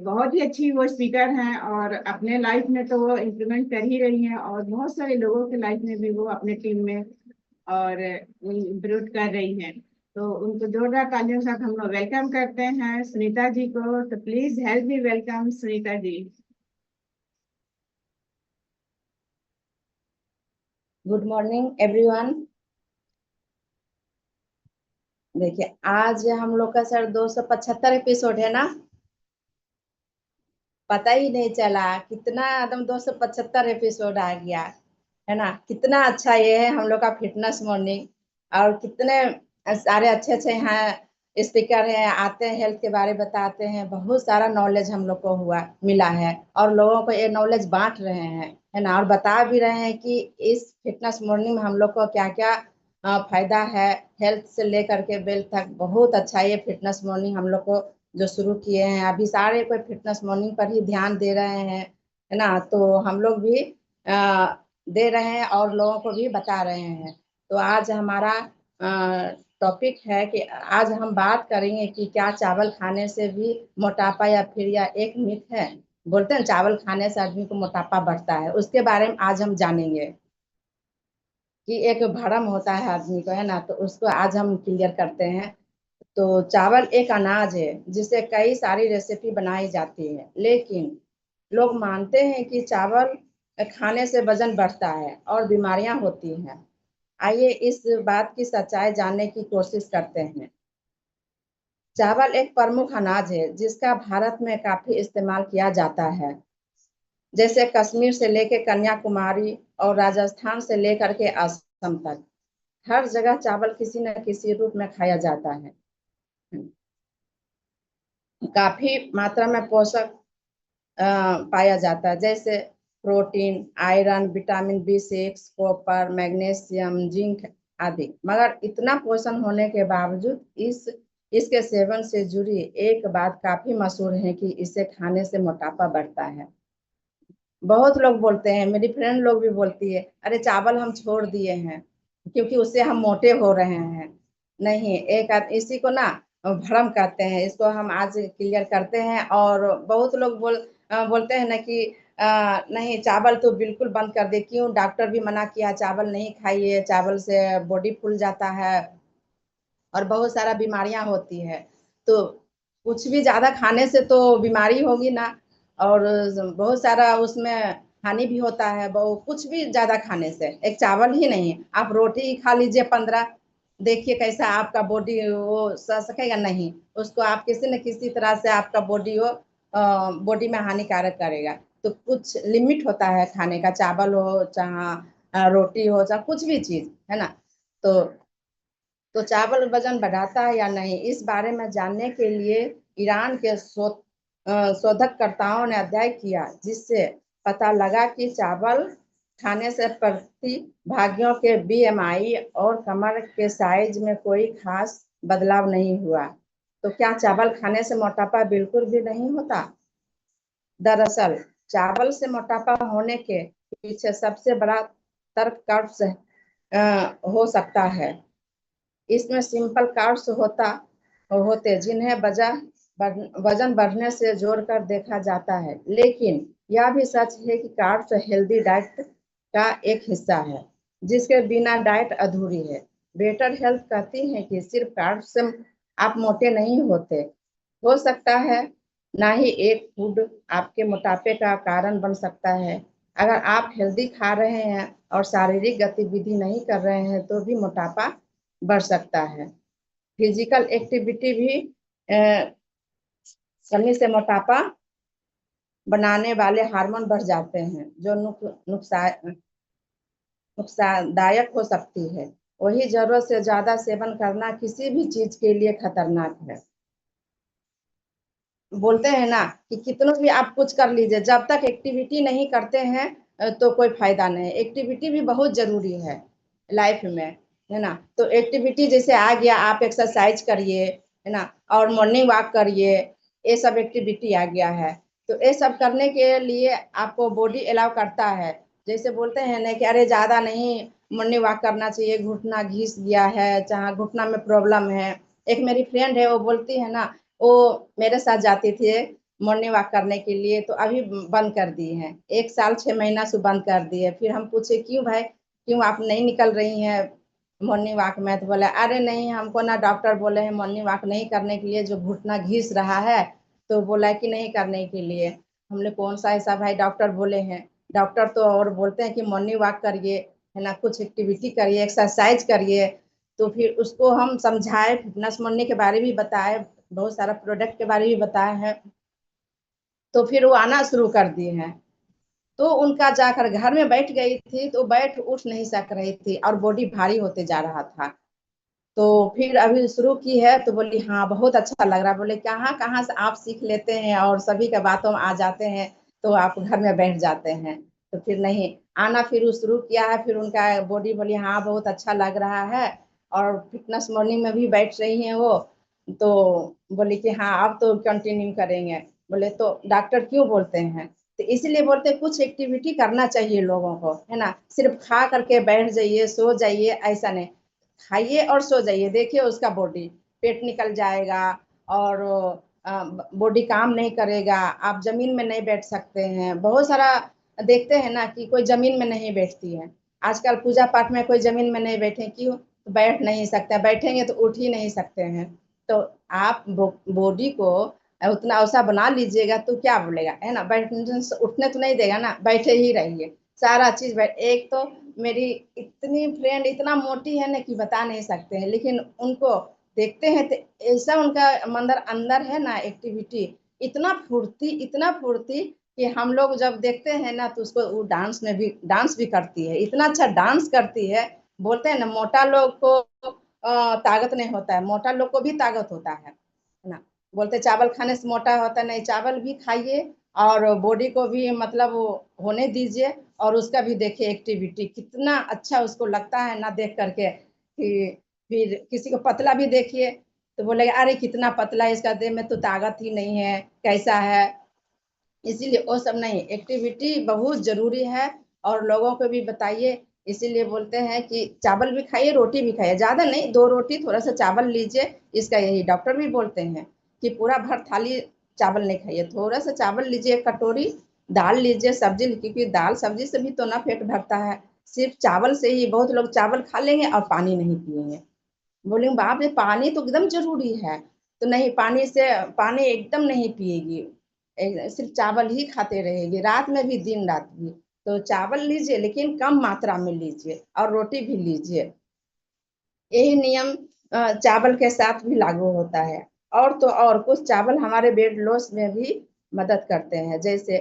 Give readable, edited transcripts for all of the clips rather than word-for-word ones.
बहुत ही अच्छी वो स्पीकर हैं और अपने लाइफ में तो वो इम्प्लीमेंट कर ही रही हैं और बहुत सारे लोगों के लाइफ में भी वो अपने टीम में और इम्प्रूव कर रही हैं। तो उनको जोरदार तालियों के साथ हम लोग वेलकम करते हैं सुनीता जी को। तो please help me welcome Sunita ji. Good morning everyone. देखिए, आज हम लोग का सर 275 एपिसोड है ना। पता ही नहीं चला कितना एकदम 275 एपिसोड आ गया है ना। कितना अच्छा ये है हम लोग का फिटनेस मॉर्निंग। और कितने सारे अच्छे अच्छे यहाँ स्पीकर हैं, आते हैं, हेल्थ के बारे बताते हैं। बहुत सारा नॉलेज हम लोग को हुआ मिला है और लोगों को ये नॉलेज बांट रहे हैं, है ना। और बता भी रहे हैं कि इस फिटनेस मॉर्निंग में हम लोग को क्या क्या फायदा है। हेल्थ से लेकर के वेल्थ तक बहुत अच्छा ये फिटनेस मॉर्निंग हम लोग को जो शुरू किए हैं। अभी सारे कोई फिटनेस मॉर्निंग पर ही ध्यान दे रहे हैं, है ना। तो हम लोग भी दे रहे हैं और लोगों को भी बता रहे हैं। तो आज हमारा टॉपिक है कि आज हम बात करेंगे कि क्या चावल खाने से भी मोटापा या फिर या एक मिथ है। बोलते हैं चावल खाने से आदमी को मोटापा बढ़ता है, उसके बारे में आज हम जानेंगे कि एक भरम होता है आदमी को, है ना। तो उसको आज हम क्लियर करते हैं। तो चावल एक अनाज है जिससे कई सारी रेसिपी बनाई जाती है, लेकिन लोग मानते हैं कि चावल खाने से वजन बढ़ता है और बीमारियां होती हैं। आइए इस बात की सच्चाई जानने की कोशिश करते हैं। चावल एक प्रमुख अनाज है जिसका भारत में काफी इस्तेमाल किया जाता है। जैसे कश्मीर से लेकर कन्याकुमारी और राजस्थान से लेकर के असम तक हर जगह चावल किसी न किसी रूप में खाया जाता है। काफी मात्रा में पोषक पाया जाता है, जैसे protein, iron, vitamin B 6, copper, magnesium, zinc आदि। मगर इतना पोषण होने के बावजूद इसके सेवन से जुड़ी एक बात काफी मशहूर है कि इसे खाने से मोटापा बढ़ता है। बहुत लोग बोलते हैं, मेरी फ्रेंड लोग भी बोलती है, अरे चावल हम छोड़ दिए हैं क्योंकि उससे हम मोटे हो रहे हैं। नहीं, एक इसी को ना भ्रम कहते हैं। इसको हम आज क्लियर करते हैं। और बहुत लोग बोलते हैं ना कि नहीं चावल तो बिल्कुल बंद कर दे, क्यों, डॉक्टर भी मना किया चावल नहीं खाइए, चावल से बॉडी फूल जाता है और बहुत सारा बीमारियां होती है। तो कुछ भी ज्यादा खाने से तो बीमारी होगी ना। और बहुत सारा उसमें हानि भी होता है। कुछ भी ज्यादा खाने से, एक चावल ही नहीं, आप रोटी ही खा लीजिए 15, देखिए कैसा आपका बॉडी वो सह सकेगा नहीं। उसको आप किसी न किसी तरह से आपका बॉडी वो बॉडी में हानिकारक करेगा। तो कुछ लिमिट होता है खाने का, चावल हो चाहे रोटी हो चाहे कुछ भी चीज, है ना। तो चावल वजन बढ़ाता है या नहीं, इस बारे में जानने के लिए ईरान के शोधकर्ताओं ने अध्ययन किया, जिससे पता लगा कि चावल खाने से प्रतिभागियों के बीएमआई और कमर के साइज में कोई खास बदलाव नहीं हुआ। तो क्या चावल खाने से मोटापा बिल्कुल भी नहीं होता? दरअसल चावल से मोटापा होने के पीछे सबसे बड़ा तर्क कार्ब्स हो सकता है। इसमें सिंपल कार्ब्स होते जिन्हें वजन बढ़ने से जोड़कर देखा जाता है। लेकिन यह भी सच है कि कार्ब्स हेल्दी डाइट का एक हिस्सा है, जिसके बिना डाइट अधूरी है। बेटर हेल्थ कहती है कि सिर्फ कार्ब्स से आप मोटे नहीं होते। हो सकता है ना ही एक फूड आपके मोटापे का कारण बन सकता है। अगर आप हेल्दी खा रहे हैं और शारीरिक गतिविधि नहीं कर रहे हैं तो भी मोटापा बढ़ सकता है। फिजिकल एक्टिविटी भी कमी से मोटापा बनाने वाले हार्मोन बढ़ जाते हैं, जो नुकसानदायक हो सकती है। वही जरूरत से ज्यादा सेवन करना किसी भी चीज के लिए खतरनाक है। बोलते हैं ना कि कितना भी आप कुछ कर लीजिए, जब तक एक्टिविटी नहीं करते हैं तो कोई फायदा नहीं। एक्टिविटी भी बहुत जरूरी है लाइफ में, है ना। तो एक्टिविटी जैसे आ गया, आप एक्सरसाइज करिए, है ना, और मॉर्निंग वॉक करिए, ये सब एक्टिविटी आ गया है। तो ये सब करने के लिए आपको बॉडी अलाउ करता है। जैसे बोलते हैं ना कि अरे ज्यादा नहीं मॉर्निंग वॉक करना चाहिए, घुटना घिस गया है, चाहे घुटना में प्रॉब्लम है। एक मेरी फ्रेंड है, वो बोलती है ना, वो मेरे साथ जाती थी मॉर्निंग वॉक करने के लिए, तो अभी बंद कर दिए हैं। 1 साल 6 महीना से बंद कर दिए। फिर हम पूछे क्यों भाई, क्यों आप नहीं निकल रही हैं मॉर्निंग वॉक में? तो बोला अरे नहीं, हमको ना डॉक्टर बोले हैं मॉर्निंग वॉक नहीं करने के लिए, जो घुटना घिस रहा है, तो बोला कि नहीं करने के लिए। हमने कौन सा ऐसा भाई डॉक्टर बोले हैं? डॉक्टर तो और बोलते हैं कि मॉर्निंग वॉक करिए, है ना, कुछ एक्टिविटी करिए, एक्सरसाइज करिए। तो फिर उसको हम समझाए, फिटनेस मॉर्निंग के बारे में बताए, बहुत सारा प्रोडक्ट के बारे में बताए हैं। तो फिर वो आना शुरू कर दिए हैं। तो उनका जाकर घर में बैठ गई थी, तो बैठ उठ नहीं सक रही थी और बॉडी भारी होते जा रहा था। तो फिर अभी शुरू की है, तो बोली हाँ बहुत अच्छा लग रहा है। बोले कहाँ कहाँ से आप सीख लेते हैं और सभी के बातों में आ जाते हैं, तो आप घर में बैठ जाते हैं। तो फिर नहीं आना, फिर शुरू किया है। फिर उनका बॉडी बोली हाँ बहुत अच्छा लग रहा है, और फिटनेस मॉर्निंग में भी बैठ रही हैं वो। तो बोली कि हाँ अब तो कंटिन्यू करेंगे। बोले तो डॉक्टर क्यों बोलते हैं? तो इसलिए बोलते हैं कुछ एक्टिविटी करना चाहिए लोगों को, है ना, सिर्फ खा करके बैठ जाइए सो जाइए ऐसा नहीं। खाइए और सो जाइए, देखिए उसका बॉडी पेट निकल जाएगा, और बॉडी काम नहीं करेगा। आप जमीन में नहीं बैठ सकते हैं। बहुत सारा देखते हैं ना कि कोई जमीन में नहीं बैठती है। आजकल पूजा पाठ में कोई जमीन में नहीं बैठे, क्यों? तो बैठ नहीं सकते, बैठेंगे तो उठ ही नहीं सकते हैं। तो आप बॉडी को उतना ऐसा बना लीजिएगा, तो क्या बोलेगा, है ना, बैठने से उठने तो नहीं देगा ना, बैठे ही रहिए। सारा चीज बैठ। एक तो मेरी इतनी फ्रेंड इतना मोटी है ना कि बता नहीं सकते हैं, लेकिन उनको देखते हैं तो ऐसा उनका मंदर अंदर है ना एक्टिविटी, इतना फुर्ती कि हम लोग जब देखते हैं ना तो उसको वो डांस भी करती है, इतना अच्छा डांस करती है। बोलते हैं ना मोटा लोग को ताकत नहीं होता है, मोटा लोग को भी ताकत होता है ना। बोलते चावल खाने से मोटा होता है, नहीं चावल भी खाइए और बॉडी को भी मतलब होने दीजिए। और उसका भी देखिए एक्टिविटी कितना अच्छा उसको लगता है ना देख करके कि फिर किसी को पतला भी देखिए तो बोलेगा अरे कितना पतला है, इसका देह में तो ताकत ही नहीं है, कैसा है। इसीलिए वो सब नहीं, एक्टिविटी बहुत जरूरी है। और लोगों को भी बताइए। इसीलिए बोलते हैं कि चावल भी खाइए रोटी भी खाइए, ज्यादा नहीं, 2 रोटी थोड़ा सा चावल लीजिए। इसका यही डॉक्टर भी बोलते हैं कि पूरा भर थाली चावल नहीं खाइए, थोड़ा सा चावल लीजिए, 1 कटोरी दाल लीजिए, सब्जी, क्योंकि दाल सब्जी से भी तो ना पेट भरता है। सिर्फ चावल से ही बहुत लोग चावल खा लेंगे और पानी नहीं पिएंगे। बोलेंगे बाप रे पानी तो एकदम जरूरी है। तो नहीं, पानी एकदम नहीं पिएगी, सिर्फ चावल ही खाते रहेगी, रात में भी दिन रात भी। तो चावल लीजिए लेकिन कम मात्रा में लीजिए, और रोटी भी लीजिए। यही नियम चावल के साथ भी लागू होता है। और तो और कुछ चावल हमारे वेट लॉस में भी मदद करते हैं। जैसे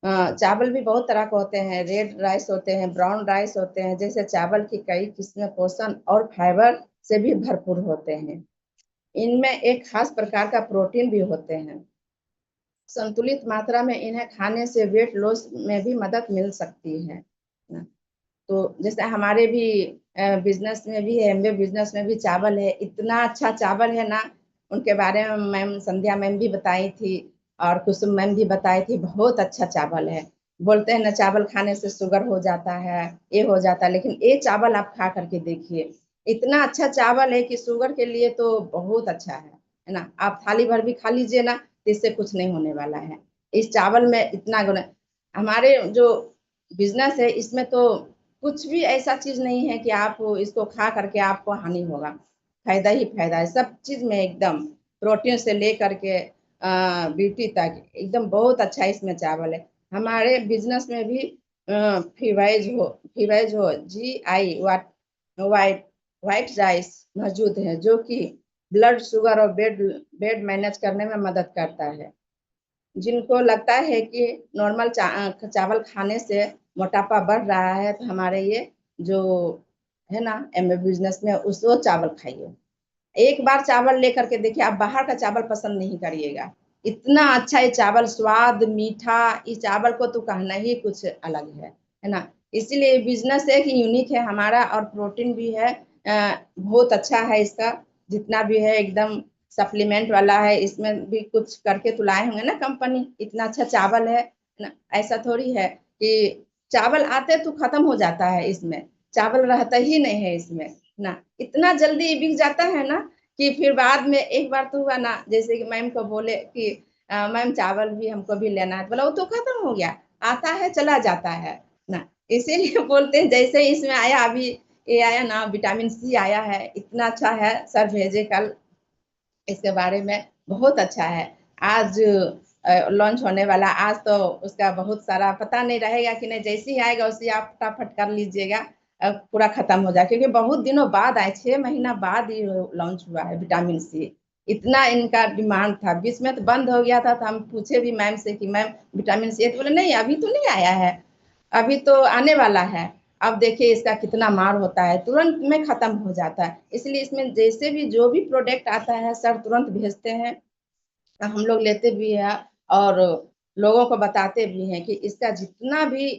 चावल भी बहुत तरह के होते हैं, रेड राइस होते हैं, ब्राउन राइस होते हैं। जैसे चावल की कई किस्में पोषण और फाइबर से भी भरपूर होते हैं। इनमें एक खास प्रकार का प्रोटीन भी होते हैं। संतुलित मात्रा में इन्हें खाने से वेट लॉस में भी मदद मिल सकती है ना। तो जैसे हमारे भी बिजनेस में भी है, एमबे बिजनेस में भी चावल है, इतना अच्छा चावल है ना। उनके बारे में मैम संध्या मैम भी बताई थी, और कुसुम मैम भी बताई थी, बहुत अच्छा चावल है। बोलते हैं ना चावल खाने से शुगर हो जाता है, ये हो जाता है, लेकिन ये चावल आप खा करके देखिए, इतना अच्छा चावल है कि शुगर के लिए तो बहुत अच्छा है ना। आप थाली भर भी खा लीजिए ना, तो इससे कुछ नहीं होने वाला है। इस चावल में इतना गुण हमारे जो बिजनेस है इसमें तो कुछ भी ऐसा चीज नहीं है कि आप इसको खा करके आपको हानि होगा। फायदा ही फायदा है सब चीज में, एकदम प्रोटीन से लेकर के ब्यूटी तक एकदम बहुत अच्छा इसमें चावल है। हमारे बिजनेस में भी फीवाइज हो GI वाइट वाइट राइस मौजूद है, जो कि ब्लड शुगर और बेड मैनेज करने में मदद करता है। जिनको लगता है कि नॉर्मल चावल खाने से मोटापा बढ़ रहा है, तो हमारे ये जो है ना एमए बिजनेस में उसको चावल खाइए। एक बार चावल लेकर के देखिए, आप बाहर का चावल पसंद नहीं करिएगा। इतना अच्छा ये चावल, स्वाद मीठा, इस चावल को तो कहना ही कुछ अलग है ना। इसीलिए बिजनेस एक यूनिक है हमारा, और प्रोटीन भी है बहुत अच्छा है इसका। जितना भी है एकदम सप्लीमेंट वाला है, इसमें भी कुछ करके तो लाए होंगे ना कंपनी, इतना अच्छा चावल है ना। ऐसा थोड़ी है कि चावल आते तो खत्म हो जाता है, इसमें चावल रहता ही नहीं है इसमें ना। इतना जल्दी बिक जाता है ना कि फिर बाद में एक बार तो हुआ ना, जैसे कि मैम को बोले कि मैम चावल भी हमको भी लेना है। बोला वो तो खत्म हो गया, आता है चला जाता है ना, इसीलिए बोलते हैं जैसे ही इसमें आया, अभी ये आया ना विटामिन सी आया है, इतना अच्छा है, सर भेजे कल इसके बारे में, बहुत अच्छा है। आज लॉन्च होने वाला, आज तो उसका बहुत सारा पता नहीं रहेगा कि नहीं, जैसे ही आएगा उसे आप फटाफट कर लीजिएगा, पूरा खत्म हो जाए, क्योंकि बहुत दिनों बाद आए, 6 महीना बाद ही लॉन्च हुआ है विटामिन सी। इतना इनका डिमांड था, बीच में तो बंद हो गया था, तो हम पूछे भी मैम से कि मैम विटामिन सी, तो बोले नहीं अभी तो नहीं आया है, अभी तो आने वाला है। अब देखिए इसका कितना मार होता है, तुरंत में खत्म हो जाता है, इसलिए इसमें जैसे भी जो भी प्रोडक्ट आता है सर तुरंत भेजते हैं, हम लोग लेते भी हैं और लोगों को बताते भी हैं कि इसका जितना भी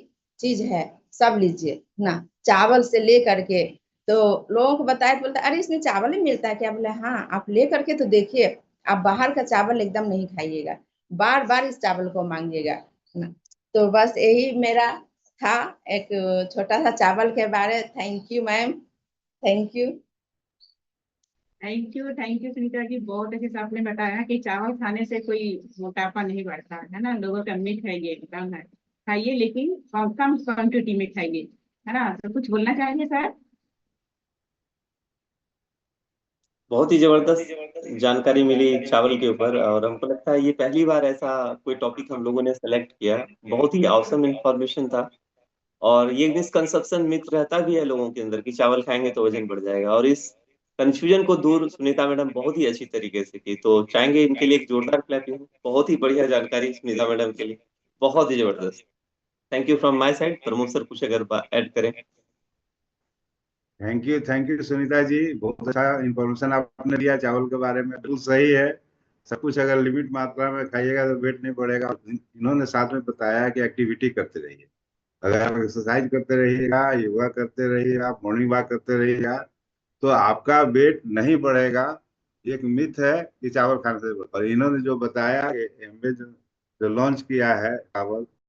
चीज है सब लीजिए ना, चावल से ले करके। तो लोगों को बताए तो बोलते अरे इसमें चावल ही मिलता है क्या? बोले हाँ, आप ले करके तो देखिए, आप बाहर का चावल एकदम नहीं खाइएगा, बार बार इस चावल को मांगिएगा ना। तो बस यही मेरा था, एक छोटा सा चावल के बारे। Thank you ma'am, thank you. Thank you Sunita ji, बहुत अच्छे से आपने बताया कि चावल खाने से कोई मोटापा नहीं बढ़ता है ना, लोगों का मीठ खाइए, कम है खाइए, लेकिन कम कम क्वांटिटी में खाइए, है ना। तो कुछ बोलना चाहेंगे सर? बहुत ही जबरदस्त जानकारी मिली चावल के ऊपर, और हमको लगता है ये पहली बार ऐसा कोई टॉपिक हम लोगों ने सेलेक्ट किया। बहुत ही awesome इंफॉर्मेशन था। और ये मिसकंसेप्शन मिथ रहता भी है लोगों के अंदर कि चावल खाएंगे तो वजन बढ़ जाएगा, और इस कंफ्यूजन को दूर सुनीता मैडम बहुत ही अच्छी तरीके से की, तो चाहेंगे इनके लिए एक जोरदार क्लैपिंग। बहुत ही बढ़िया जानकारी सुनीता मैडम के लिए, बहुत ही जबरदस्त। Thank you from my side. Pramod sir कुछ अगर ऐड करें। थैंक यू सुनीता जी, बहुत अच्छा इंफॉर्मेशन आपने दिया चावल के बारे में, बिल्कुल सही है। सब कुछ अगर लिमिट मात्रा में खाइएगा तो वेट नहीं बढ़ेगा। इन्होंने साथ में बताया कि एक्टिविटी करते रहिए, अगर आप एक्सरसाइज करते रहिएगा, योगा करते रहिएगा, मॉर्निंग वॉक करते रहिएगा, तो आपका वेट नहीं बढ़ेगा। एक मिथ है कि चावल खाने से, और इन्होंने जो बताया कि जो लॉन्च किया है चावल,